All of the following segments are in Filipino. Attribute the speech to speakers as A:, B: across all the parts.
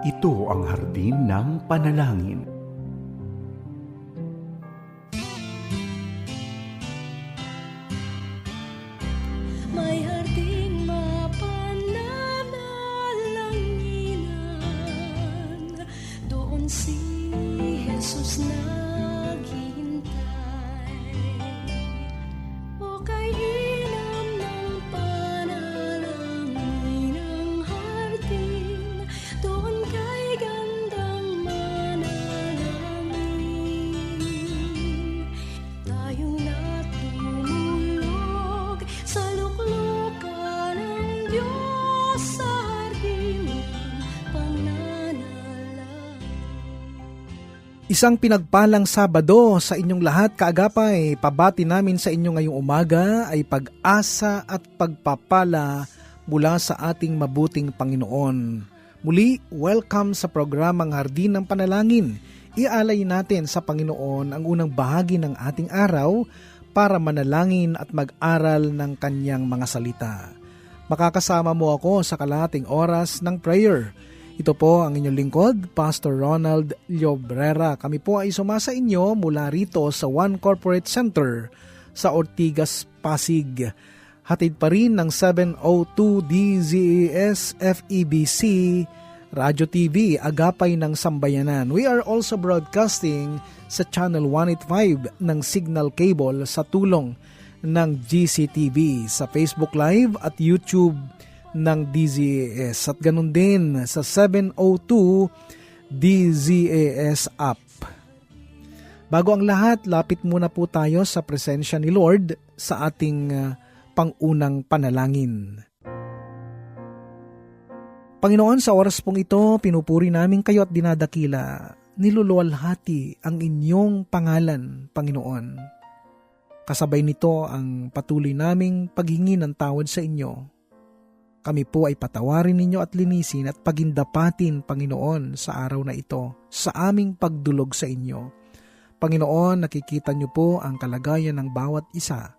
A: Ito ang hardin ng panalangin.
B: May harding mapananalanginan, doon si Jesus naghihintay. O kay inam ng panalangin ng hardin, doon kay gandang manalangin. Tayong natutulog sa luklukan ng Diyos sa hardin ng pananalangin.
C: Isang pinagpalang Sabado sa inyong lahat, kaagapay. Pabati namin sa inyo ngayong umaga ay pag-asa at pagpapala mula sa ating mabuting Panginoon. Muli, welcome sa programang Hardin ng Panalangin. Ialay natin sa Panginoon ang unang bahagi ng ating araw para manalangin at mag-aral ng kanyang mga salita. Makakasama mo ako sa kalahating oras ng prayer. Ito po ang inyong lingkod, Pastor Ronald Llobrera. Kami po ay sumasa inyo mula rito sa One Corporate Center sa Ortigas, Pasig. Hatid pa rin ng 702 DZAS FEBC Radio TV, Agapay ng Sambayanan. We are also broadcasting sa Channel 185 ng Signal Cable sa tulong ng GCTV, sa Facebook Live at YouTube ng DZAS, at ganun din sa 702 DZAS app. Bago ang lahat, lapit muna po tayo sa presensya ni Lord sa ating pangunang panalangin. Panginoon, sa oras pong ito, pinupuri namin kayo at dinadakila. Niluluwalhati ang inyong pangalan, Panginoon. Kasabay nito ang patuloy naming paghingi ng tawad sa inyo. Kami po ay patawarin ninyo at linisin at pagindapatin, Panginoon, sa araw na ito, sa aming pagdulog sa inyo. Panginoon, nakikita niyo po ang kalagayan ng bawat isa,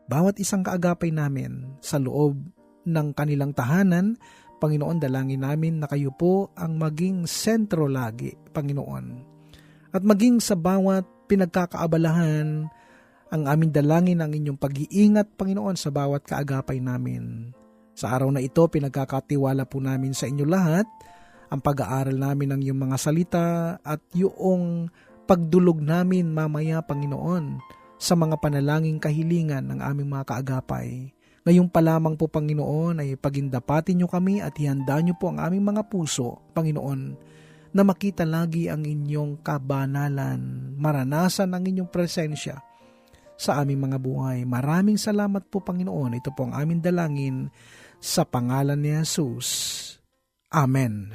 C: bawat isang kaagapay namin sa loob ng kanilang tahanan. Panginoon, dalangin namin na kayo po ang maging sentro lagi, Panginoon. At maging sa bawat pinagkakaabalahan, ang aming dalangin ang inyong pag-iingat, Panginoon, sa bawat kaagapay namin. Sa araw na ito, pinagkakatiwala po namin sa inyo lahat ang pag-aaral namin ng iyong mga salita at yung pagdulog namin mamaya, Panginoon, sa mga panalangin kahilingan ng aming mga kaagapay. Ngayon pa lamang po, Panginoon, ay pagindapatin niyo kami at ihanda niyo po ang aming mga puso, Panginoon, na makita lagi ang inyong kabanalan, maranasan ang inyong presensya sa aming mga buhay. Maraming salamat po, Panginoon. Ito po ang aming dalangin sa pangalan ni Jesus. Amen.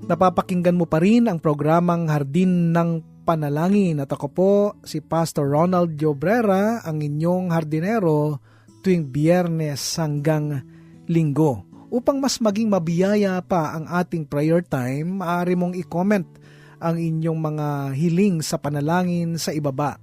C: Napapakinggan mo pa rin ang programang Hardin ng Panalangin at ako po si Pastor Ronald Llobrera, ang inyong hardinero tuwing Biyernes hanggang Linggo. Upang mas maging mabiyaya pa ang ating prayer time, maaari mong i-comment ang inyong mga hiling sa panalangin sa ibaba.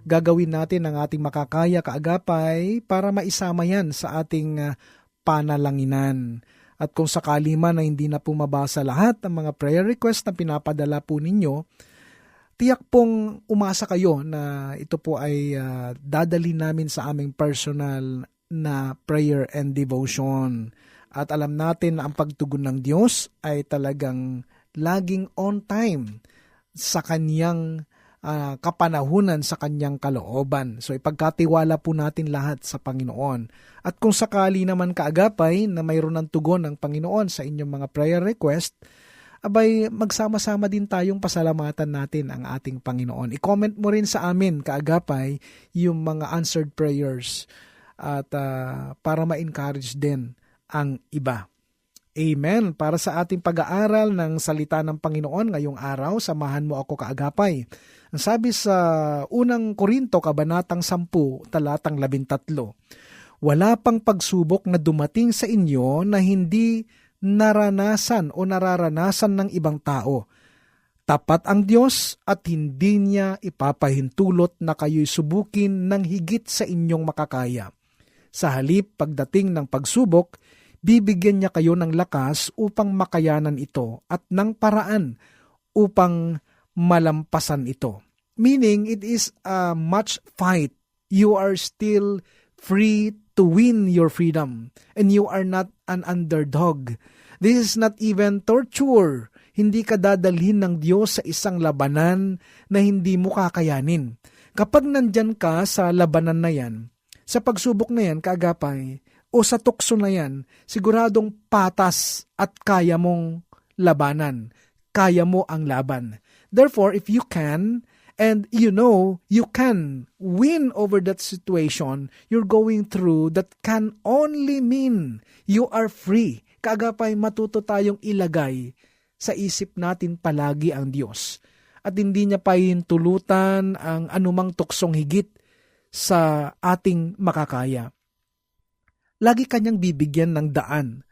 C: Gagawin natin ang ating makakaya kaagapay para maisama yan sa ating panalanginan. At kung sakali man na hindi na po mabasa lahat ng mga prayer request na pinapadala po ninyo, tiyak pong umasa kayo na ito po ay dadali namin sa aming personal na prayer and devotion. At alam natin na ang pagtugon ng Diyos ay talagang laging on time sa kanyang kapanahunan, sa kanyang kalooban. So ipagkatiwala po natin lahat sa Panginoon. At kung sakali naman kaagapay na mayroon ng tugon ng Panginoon sa inyong mga prayer request, abay magsama-sama din tayong pasalamatan natin ang ating Panginoon. I-comment mo rin sa amin kaagapay yung mga answered prayers at para ma-encourage din ang iba. Amen. Para sa ating pag-aaral ng salita ng Panginoon ngayong araw, samahan mo ako kaagapay. Ang sabi sa unang Korinto, kabanatang 10, talatang 13, wala pang pagsubok na dumating sa inyo na hindi naranasan o nararanasan ng ibang tao. Tapat ang Diyos at hindi niya ipapahintulot na kayo'y subukin ng higit sa inyong makakaya. Sa halip pagdating ng pagsubok, bibigyan niya kayo ng lakas upang makayanan ito at ng paraan upang malampasan ito. Meaning, it is a much fight. You are still free to win your freedom and you are not an underdog. This is not even torture. Hindi ka dadalhin ng Diyos sa isang labanan na hindi mo kakayanin. Kapag nandyan ka sa labanan na yan, sa pagsubok na yan, kaagapay, o sa tukso na yan, siguradong patas at kaya mong labanan. Kaya mo ang laban. Therefore, if you can, and you know you can win over that situation you're going through, that can only mean you are free. Kaagapay, matuto tayong ilagay sa isip natin palagi ang Diyos. At hindi niya pahintulutan ang anumang tuksong higit sa ating makakaya. Lagi kanyang bibigyan ng daan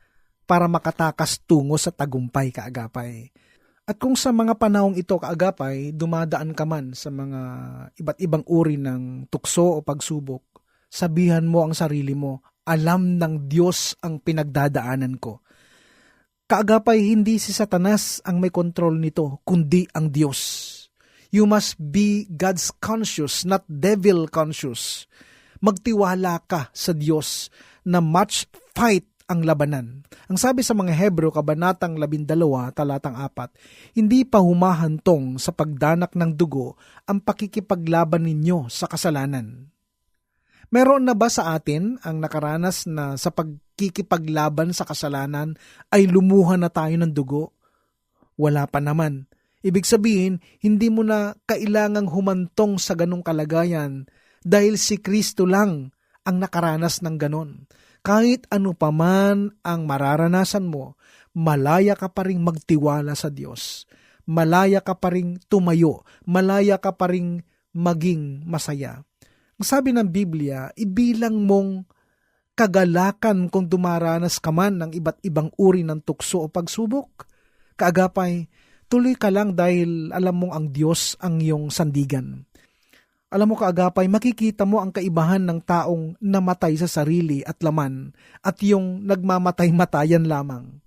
C: para makatakas tungo sa tagumpay, kaagapay. At kung sa mga panahong ito, kaagapay, dumadaan ka man sa mga iba't ibang uri ng tukso o pagsubok, sabihan mo ang sarili mo, alam ng Diyos ang pinagdadaanan ko. Kaagapay, hindi si Satanas ang may kontrol nito, kundi ang Diyos. You must be God's conscious, not devil conscious. Magtiwala ka sa Diyos na much fight ang labanan. Ang sabi sa mga Hebrew, Kabanatang 12, talatang 4, hindi pa humahantong sa pagdanak ng dugo ang pakikipaglaban ninyo sa kasalanan. Meron na ba sa atin ang nakaranas na sa pagkikipaglaban sa kasalanan ay lumuha na tayo ng dugo? Wala pa naman. Ibig sabihin, hindi mo na kailangang humantong sa ganong kalagayan dahil si Kristo lang ang nakaranas ng ganon. Kahit ano pa man ang mararanasan mo, malaya ka pa ring magtiwala sa Diyos. Malaya ka pa ring tumayo. Malaya ka pa ring maging masaya. Ang sabi ng Biblia, ibilang mong kagalakan kung dumaranas ka man ng iba't ibang uri ng tukso o pagsubok. Kaagapay, tuloy ka lang dahil alam mong ang Diyos ang iyong sandigan. Alam mo, kaagapay, makikita mo ang kaibahan ng taong namatay sa sarili at laman at yung nagmamatay-matayan lamang.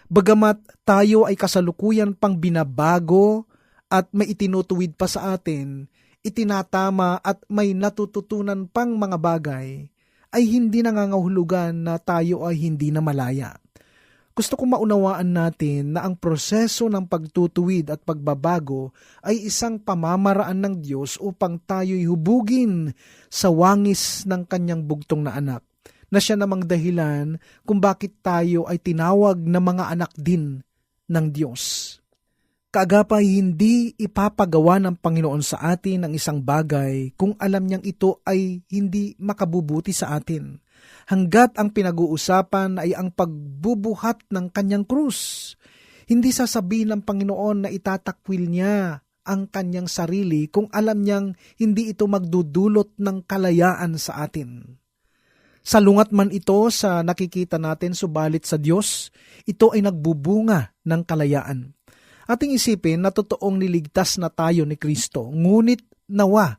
C: Bagamat tayo ay kasalukuyan pang binabago at may itinutuwid pa sa atin, itinatama at may natututunan pang mga bagay, ay hindi nangangahulugan na tayo ay hindi na malaya. Gusto kong maunawaan natin na ang proseso ng pagtutuwid at pagbabago ay isang pamamaraan ng Diyos upang tayo'y hubugin sa wangis ng kanyang bugtong na anak, na siya namang dahilan kung bakit tayo ay tinawag na mga anak din ng Diyos. Kaagapay, hindi ipapagawa ng Panginoon sa atin ang isang bagay kung alam niyang ito ay hindi makabubuti sa atin. Hanggat ang pinag-uusapan ay ang pagbubuhat ng kanyang krus. Hindi sasabihin ng Panginoon na itatakwil niya ang kanyang sarili kung alam niyang hindi ito magdudulot ng kalayaan sa atin. Salungat man ito sa nakikita natin, subalit sa Diyos, ito ay nagbubunga ng kalayaan. Ating isipin na totoong niligtas na tayo ni Kristo, ngunit nawa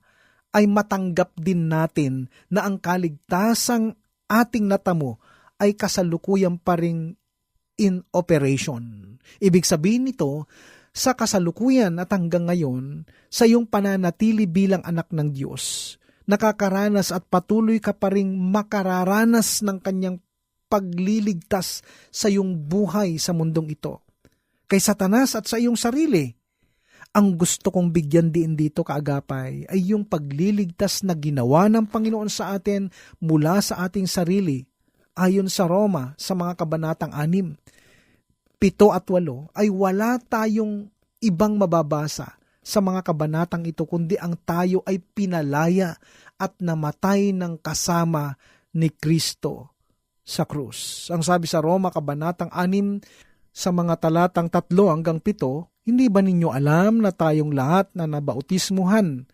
C: ay matanggap din natin na ang kaligtasang ating natamo ay kasalukuyan pa ring in operation. Ibig sabihin nito, sa kasalukuyan at hanggang ngayon, sa iyong pananatili bilang anak ng Diyos, nakakaranas at patuloy ka pa ring makararanas ng kanyang pagliligtas sa iyong buhay sa mundong ito. Kay Satanas at sa iyong sarili. Ang gusto kong bigyan din dito, kaagapay, ay yung pagliligtas na ginawa ng Panginoon sa atin mula sa ating sarili. Ayon sa Roma, sa mga kabanatang 6, 7 at 8, ay wala tayong ibang mababasa sa mga kabanatang ito, kundi ang tayo ay pinalaya at namatay ng kasama ni Kristo sa krus. Ang sabi sa Roma, kabanatang 6, sa mga talatang 3 hanggang 7, hindi ba ninyo alam na tayong lahat na nabautismuhan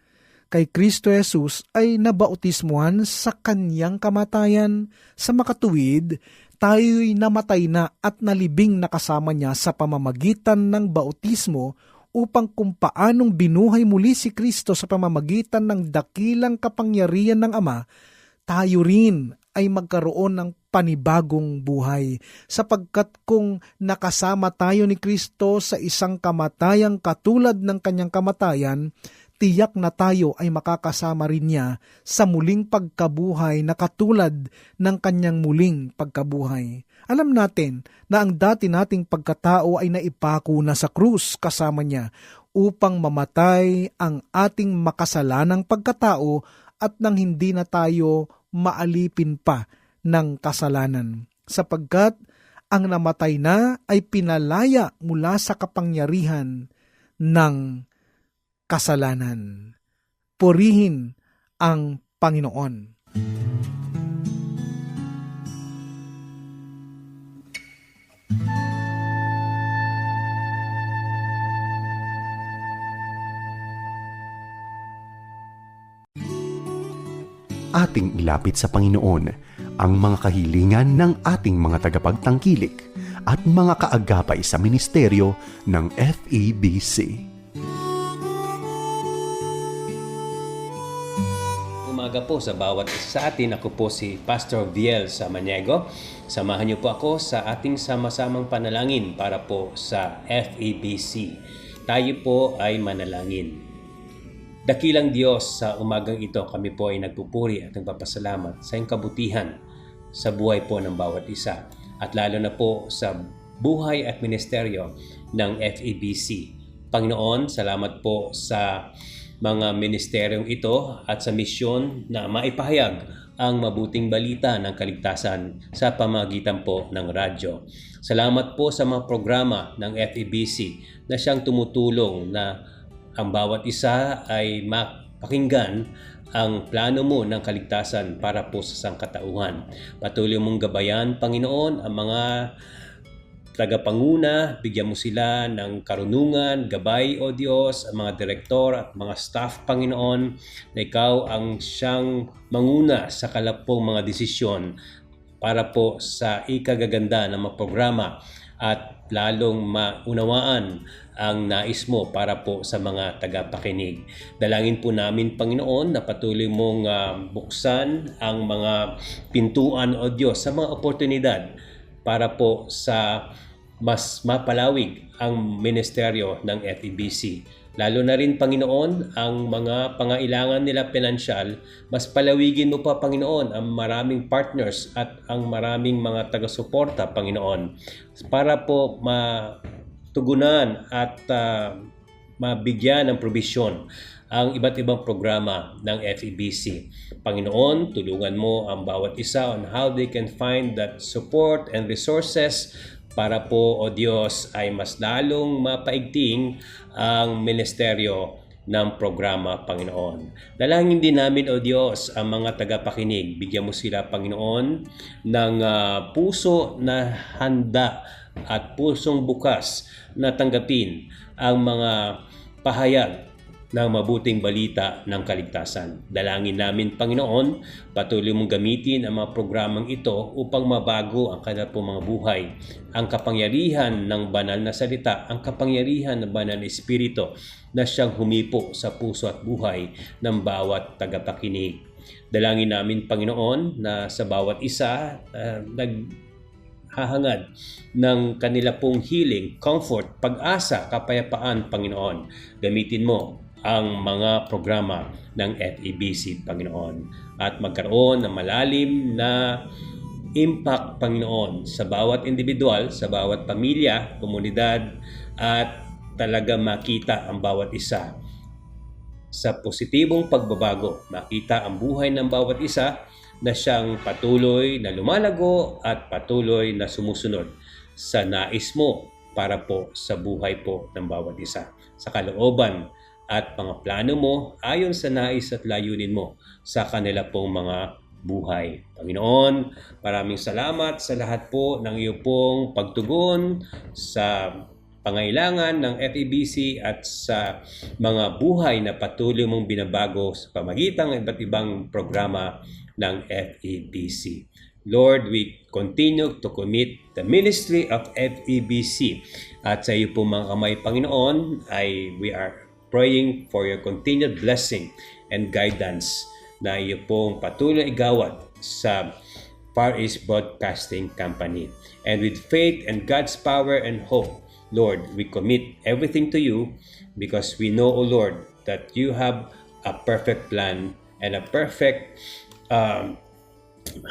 C: kay Kristo Jesus ay nabautismuhan sa kanyang kamatayan? Sa makatuwid, tayo'y namatay na at nalibing na kasama niya sa pamamagitan ng bautismo upang kung paanong binuhay muli si Kristo sa pamamagitan ng dakilang kapangyarihan ng Ama, tayo rin ay magkaroon ng panibagong buhay. Sapagkat kung nakasama tayo ni Kristo sa isang kamatayang katulad ng kanyang kamatayan, tiyak na tayo ay makakasama rin niya sa muling pagkabuhay na katulad ng kanyang muling pagkabuhay. Alam natin na ang dati nating pagkatao ay naipako na sa krus kasama niya upang mamatay ang ating makasalanang pagkatao at nang hindi na tayo maalipin pa ng kasalanan. Sapagkat ang namatay na ay pinalaya mula sa kapangyarihan ng kasalanan. Purihin ang Panginoon.
A: Ating ilapit sa Panginoon ang mga kahilingan ng ating mga tagapagtangkilik at mga kaagapay sa ministeryo ng FEBC.
D: Umaga po sa bawat isa sa atin. Ako po si Pastor Viel Samaniego. Samahan niyo po ako sa ating sama-samang panalangin para po sa FEBC. Tayo po ay manalangin. Dakilang Diyos, sa umagang ito kami po ay nagpupuri at nagpapasalamat sa iyong kabutihan sa buhay po ng bawat isa at lalo na po sa buhay at ministeryo ng FEBC. Panginoon, salamat po sa mga ministeryong ito at sa misyon na maipahayag ang mabuting balita ng kaligtasan sa pamagitan po ng radyo. Salamat po sa mga programa ng FEBC na siyang tumutulong na ang bawat isa ay mapakinggan ang plano mo ng kaligtasan para po sa sangkatauhan. Patuloy mong gabayan, Panginoon, ang mga tagapanguna, bigyan mo sila ng karunungan, gabay, O Diyos, ang mga direktor at mga staff, Panginoon, na ikaw ang siyang manguna sa kalapong mga desisyon para po sa ikagaganda ng mga programa at lalong maunawaan ang nais mo para po sa mga tagapakinig. Dalangin po namin, Panginoon, na patuloy mong buksan ang mga pintuan, O Diyos, sa mga oportunidad para po sa mas mapalawig ang ministeryo ng FEBC. Lalo na rin, Panginoon, ang mga pangailangan nila pinansyal, mas palawigin mo pa, Panginoon, ang maraming partners at ang maraming mga taga-suporta, Panginoon, para po matugunan at mabigyan ng probisyon ang iba't ibang programa ng FEBC. Panginoon, tulungan mo ang bawat isa on how they can find that support and resources para po, O Diyos, ay mas lalong mapaigting ang ministeryo ng programa, Panginoon. Dalangin din namin, O Diyos, ang mga tagapakinig. Bigyan mo sila, Panginoon, ng puso na handa at pusong bukas na tanggapin ang mga pahayag ng mabuting balita ng kaligtasan. Dalangin namin, Panginoon, patuloy mong gamitin ang mga programang ito upang mabago ang kanilang mga buhay. Ang kapangyarihan ng banal na salita, ang kapangyarihan ng banal na espiritu na siyang humipo sa puso at buhay ng bawat tagapakinig. Dalangin namin, Panginoon, na sa bawat isa naghahangad ng kanila pong healing, comfort, pag-asa, kapayapaan, Panginoon. Gamitin mo ang mga programa ng FEBC, Panginoon, at magkaroon ng malalim na impact, Panginoon, sa bawat individual, sa bawat pamilya, komunidad, at talaga makita ang bawat isa sa positibong pagbabago. Makita ang buhay ng bawat isa na siyang patuloy na lumalago at patuloy na sumusunod sa nais mo para po sa buhay po ng bawat isa. Sa kalooban at mga plano mo ayon sa nais at layunin mo sa kanila pong mga buhay. Panginoon, maraming salamat sa lahat po ng iyo pong pagtugon sa pangailangan ng FEBC at sa mga buhay na patuloy mong binabago sa pamagitan ng iba't ibang programa ng FEBC. Lord, we continue to commit the ministry of FEBC at sa iyo pong mga kamay, Panginoon, we are praying for your continued blessing and guidance na iyo pong patuloy igawad sa Far East Broadcasting Company. And with faith and God's power and hope, Lord, we commit everything to you because we know, O Lord, that you have a perfect plan and a perfect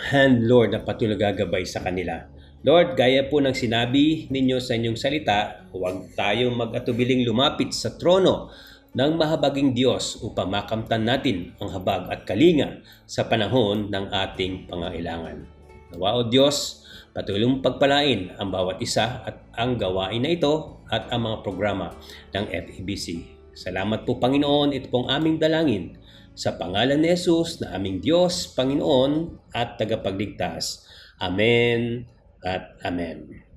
D: hand, Lord, na patuloy gagabay sa kanila. Lord, gaya po ng sinabi ninyo sa inyong salita, huwag tayong mag-atubiling lumapit sa trono ng mahabaging Diyos upang makamtan natin ang habag at kalinga sa panahon ng ating pangailangan. Nawa o Diyos, patulong pagpalain ang bawat isa at ang gawain na ito at ang mga programa ng FEBC. Salamat po Panginoon, ito pong aming dalangin sa pangalan ni Jesus na aming Diyos, Panginoon at tagapagligtas. Amen at Amen.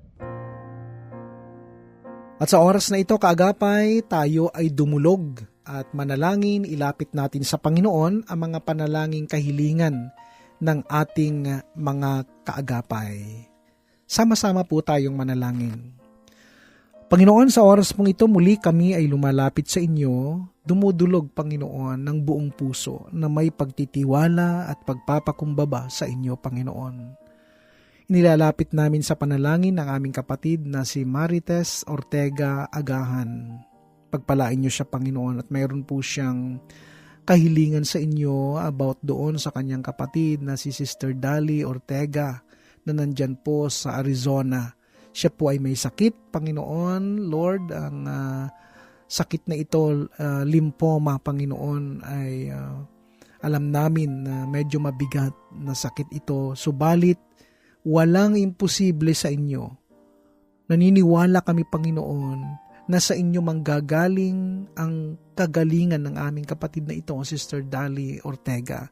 C: At sa oras na ito, kaagapay, tayo ay dumulog at manalangin, ilapit natin sa Panginoon ang mga panalangin kahilingan ng ating mga kaagapay. Sama-sama po tayong manalangin. Panginoon, sa oras pong ito, muli kami ay lumalapit sa inyo, dumudulog, Panginoon, ng buong puso na may pagtitiwala at pagpapakumbaba sa inyo, Panginoon. Inilalapit namin sa panalangin ang aming kapatid na si Marites Ortega Agahan. Pagpalain niyo siya, Panginoon, at mayroon po siyang kahilingan sa inyo about doon sa kanyang kapatid na si Sister Dali Ortega na nandyan po sa Arizona. Siya po ay may sakit, Panginoon. Lord, ang sakit na ito, lymphoma, Panginoon, ay alam namin na medyo mabigat na sakit ito. Subalit, walang imposible sa inyo. Naniniwala kami, Panginoon, na sa inyo manggagaling ang kagalingan ng aming kapatid na ito, Sister Dali Ortega.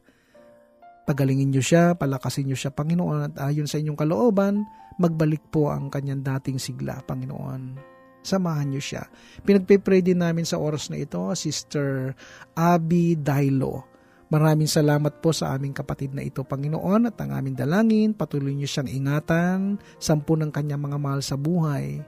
C: Pagalingin niyo siya, palakasin niyo siya, Panginoon, at ayon sa inyong kalooban, magbalik po ang kanyang dating sigla, Panginoon. Samahan niyo siya. Pinagpe-pray din namin sa oras na ito, Sister Abby Dailo. Maraming salamat po sa aming kapatid na ito, Panginoon, at ang aming dalangin, patuloy niyo siyang ingatan, 10 ng kanyang mga mahal sa buhay.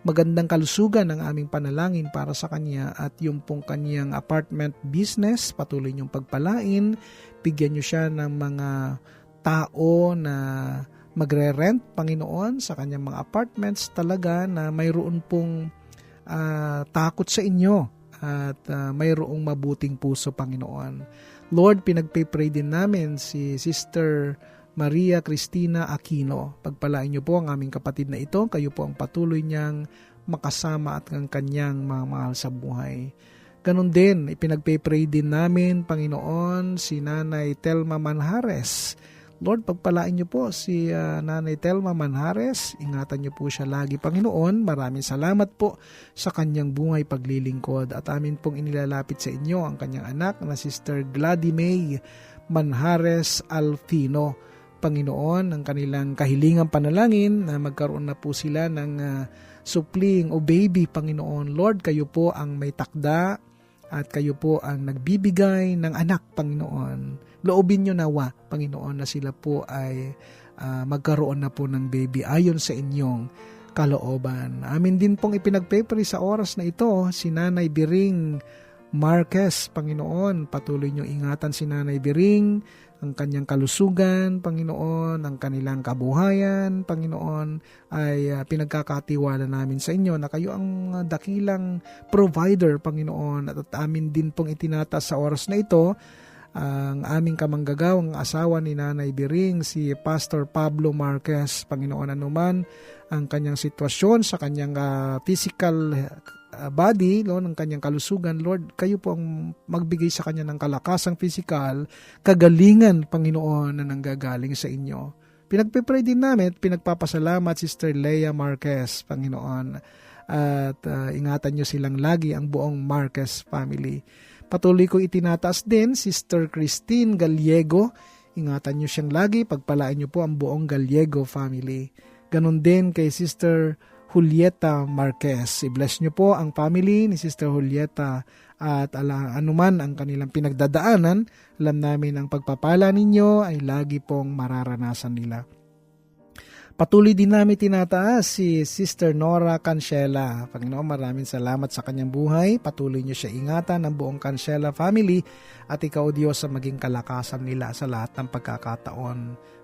C: Magandang kalusugan ang aming panalangin para sa kanya at yung pong kanyang apartment business, patuloy niyong pagpalain, bigyan niyo siya ng mga tao na magre-rent, Panginoon, sa kanyang mga apartments talaga na mayroon pong takot sa inyo at mayroong mabuting puso, Panginoon. Lord, pinagpe-pray din namin si Sister Maria Cristina Aquino. Pagpalain niyo po ang aming kapatid na ito. Kayo po ang patuloy niyang makasama at ang kanyang mga mahal sa buhay. Ganon din, ipinagpe-pray din namin, Panginoon, si Nanay Telma Manjares. Lord, pagpalain niyo po si Nanay Telma Manjares. Ingatan niyo po siya lagi, Panginoon. Maraming salamat po sa kanyang buhay paglilingkod. At amin pong inilalapit sa inyo ang kanyang anak na Sister Gladys May Manjares Alfino. Panginoon, ang kanilang kahilingang panalangin na magkaroon na po sila ng supling o baby, Panginoon. Lord, kayo po ang may takda at kayo po ang nagbibigay ng anak, Panginoon. Loobin nyo nawa, Panginoon, na sila po ay magkaroon na po ng baby ayon sa inyong kalooban. Amin din pong ipinagpe-pray sa oras na ito si Nanay Biring Marquez, Panginoon. Patuloy nyo ingatan si Nanay Biring, ang kanyang kalusugan, Panginoon, ang kanilang kabuhayan, Panginoon, ay pinagkakatiwala namin sa inyo na kayo ang dakilang provider, Panginoon, at amin din pong itinataas sa oras na ito ang aming kamanggagawang asawa ni Nanay Biring, si Pastor Pablo Marquez. Panginoon, anuman ang kanyang sitwasyon sa kanyang physical body, Lord, ng kanyang kalusugan, Lord, kayo po ang magbigay sa kanya ng kalakasang physical, kagalingan, Panginoon, na nanggagaling sa inyo. Pinagpipray din namin at pinagpapasalamat Sister Leia Marquez, Panginoon, at ingatan nyo silang lagi ang buong Marquez family. Patuloy ko itinataas din Sister Christine Gallego. Ingatan nyo siyang lagi, pagpalain nyo po ang buong Gallego family. Ganon din kay Sister Julieta Marquez. I-bless nyo po ang family ni Sister Julieta at anuman ang kanilang pinagdadaanan, alam namin ang pagpapala ninyo ay lagi pong mararanasan nila. Patuloy din namin tinataas si Sister Nora Cancela. Panginoon, maraming salamat sa kanyang buhay. Patuloy niyo siya ingatan ng buong Cancela family at ikaw, Diyos, sa maging kalakasan nila sa lahat ng pagkakataon.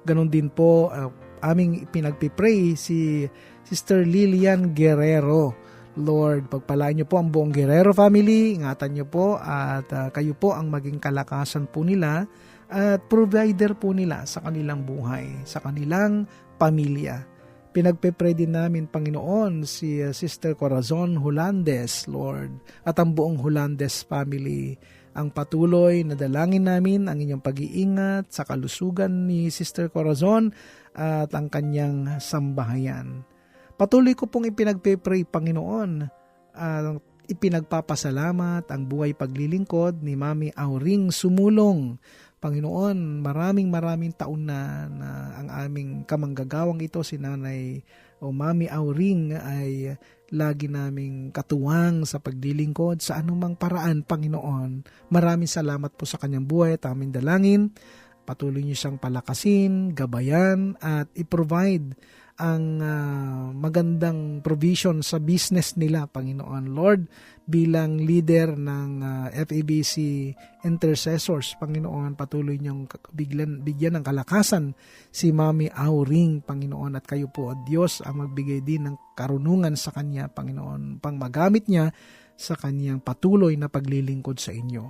C: Ganon din po aming pinagpipray si Sister Lilian Guerrero. Lord, pagpalaan niyo po ang buong Guerrero family, ingatan niyo po at kayo po ang maging kalakasan po nila at provider po nila sa kanilang buhay, sa kanilang pamilya. Pinagpe-pray din namin, Panginoon, si Sister Corazon Holandes, Lord, at ang buong Holandes family. Ang patuloy na dalangin namin ang inyong pag-iingat sa kalusugan ni Sister Corazon at ang kanyang sambahayan. Patuloy ko pong ipinagpe-pray, Panginoon, ipinagpapasalamat ang buhay paglilingkod ni Mami Auring Sumulong. Panginoon, maraming taon na ang aming kamanggagawang ito, si Nanay o Mami Auring, ay lagi naming katuwang sa paglilingkod sa anumang paraan, Panginoon. Maraming salamat po sa kanyang buhay at aming dalangin. Patuloy niyo siyang palakasin, gabayan at i-provide ang magandang provision sa business nila, Panginoon. Lord, bilang leader ng FEBC Intercessors, Panginoon, patuloy niyong bigyan ng kalakasan si Mami Auring, Panginoon, at kayo po, Diyos, ang magbigay din ng karunungan sa Kanya, Panginoon, pang magamit niya sa Kanyang patuloy na paglilingkod sa inyo.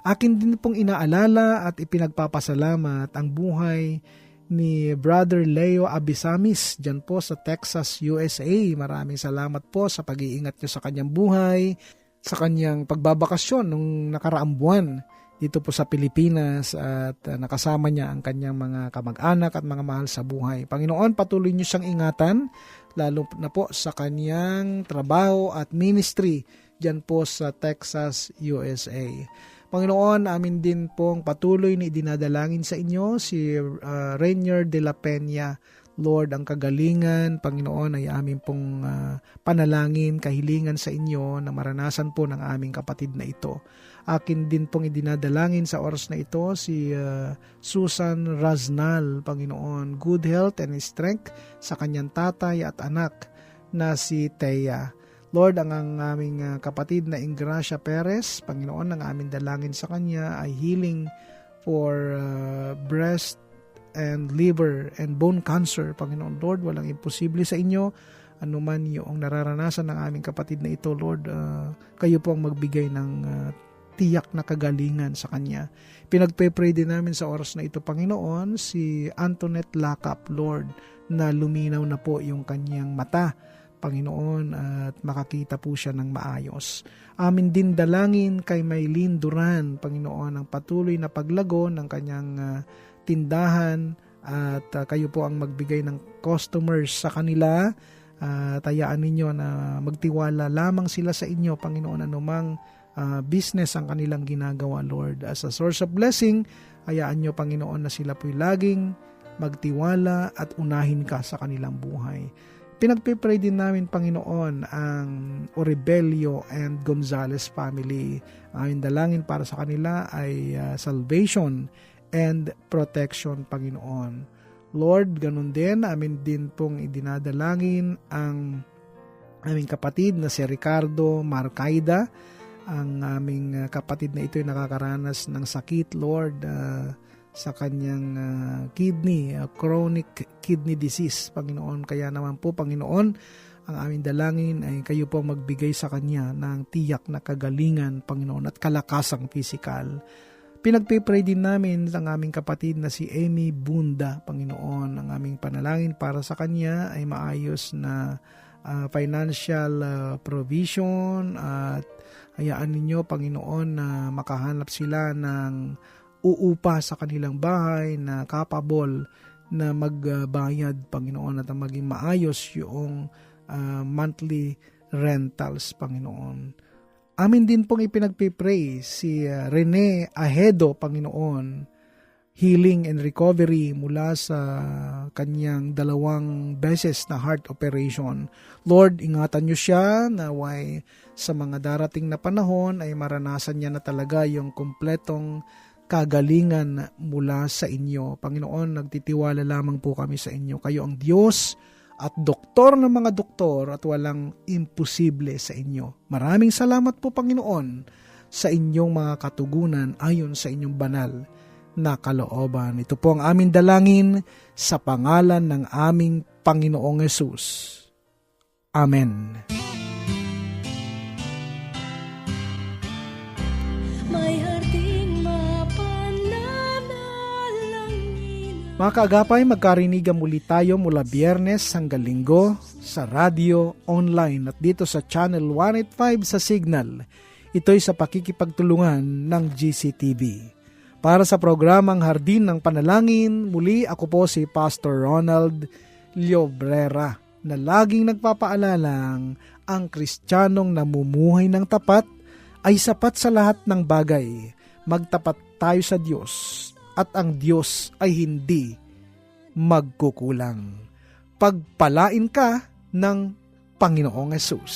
C: Akin din pong inaalala at ipinagpapasalamat ang buhay ni Brother Leo Abisamis dyan po sa Texas, USA. Maraming salamat po sa pag-iingat niyo sa kanyang buhay, sa kanyang pagbabakasyon nung nakaraang buwan dito po sa Pilipinas at nakasama niya ang kanyang mga kamag-anak at mga mahal sa buhay. Panginoon, patuloy niyo siyang ingatan, lalo na po sa kanyang trabaho at ministry dyan po sa Texas, USA. Panginoon, amin din pong patuloy na idinadalangin sa inyo si Rainier de la Peña. Lord, ang kagalingan, Panginoon, ay amin pong panalangin, kahilingan sa inyo na maranasan po ng aming kapatid na ito. Akin din pong idinadalangin sa oras na ito si Susan Raznal, Panginoon. Good health and strength sa kanyang tatay at anak na si Thea. Lord, ang aming kapatid na Ingracia Perez, Panginoon, ang aming dalangin sa kanya ay healing for breast and liver and bone cancer. Panginoon, Lord, walang imposible sa inyo. Anuman yung nararanasan ng aming kapatid na ito, Lord, kayo po ang magbigay ng tiyak na kagalingan sa kanya. Pinagpe-pray din namin sa oras na ito, Panginoon, si Antoinette Lacap, Lord, na luminaw na po yung kanyang mata, Panginoon, at makakita po siya ng maayos. Amin din dalangin kay Maylene Duran, Panginoon, ang patuloy na paglago ng kanyang tindahan at kayo po ang magbigay ng customers sa kanila. Tayaan ninyo na magtiwala lamang sila sa inyo, Panginoon, anumang business ang kanilang ginagawa, Lord. As a source of blessing, hayaan nyo, Panginoon, na sila po'y laging magtiwala at unahin ka sa kanilang buhay. Pinagpipray din namin, Panginoon, ang Oribelio and Gonzales family. Ang dalangin para sa kanila ay salvation and protection, Panginoon. Lord, ganun din, amin din pong idinadalangin ang aming kapatid na si Ricardo Marcaida. Ang aming kapatid na ito ay nakakaranas ng sakit, Lord, sa kanyang kidney, chronic kidney disease, Panginoon. Kaya naman po, Panginoon, ang aming dalangin ay kayo po magbigay sa kanya ng tiyak na kagalingan, Panginoon, at kalakasang pisikal. Pinagpipray din namin ang aming kapatid na si Amy Bunda, Panginoon. Ang aming panalangin para sa kanya ay maayos na financial provision at hayaan ninyo, Panginoon, na makahanap sila ng uupa sa kanilang bahay na capable na magbayad, Panginoon, at maging maayos yung monthly rentals, Panginoon. Amin din pong ipinagpipray si Rene Ahedo, Panginoon, healing and recovery mula sa kanyang 2 beses na heart operation. Lord, ingatan niyo siya na sa mga darating na panahon ay maranasan niya na talaga yung kumpletong kagalingan mula sa inyo. Panginoon, nagtitiwala lamang po kami sa inyo. Kayo ang Diyos at doktor ng mga doktor at walang imposible sa inyo. Maraming salamat po, Panginoon, sa inyong mga katugunan ayon sa inyong banal na kalooban. Ito po ang aming dalangin sa pangalan ng aming Panginoong Hesus. Amen.
B: May harding mapananalangin.
C: Mga kaagapay, magkarinigan muli tayo mula Biyernes hanggang Linggo sa radio, online at dito sa Channel 185 sa Signal. Ito'y sa pakikipagtulungan ng GCTV. Para sa programang Hardin ng Panalangin, muli ako po si Pastor Ronald Llobrera na laging nagpapaalalang ang Kristiyanong namumuhay ng tapat ay sapat sa lahat ng bagay. Magtapat tayo sa Diyos at ang Diyos ay hindi magkukulang. Pagpalain ka ng Panginoong Hesus.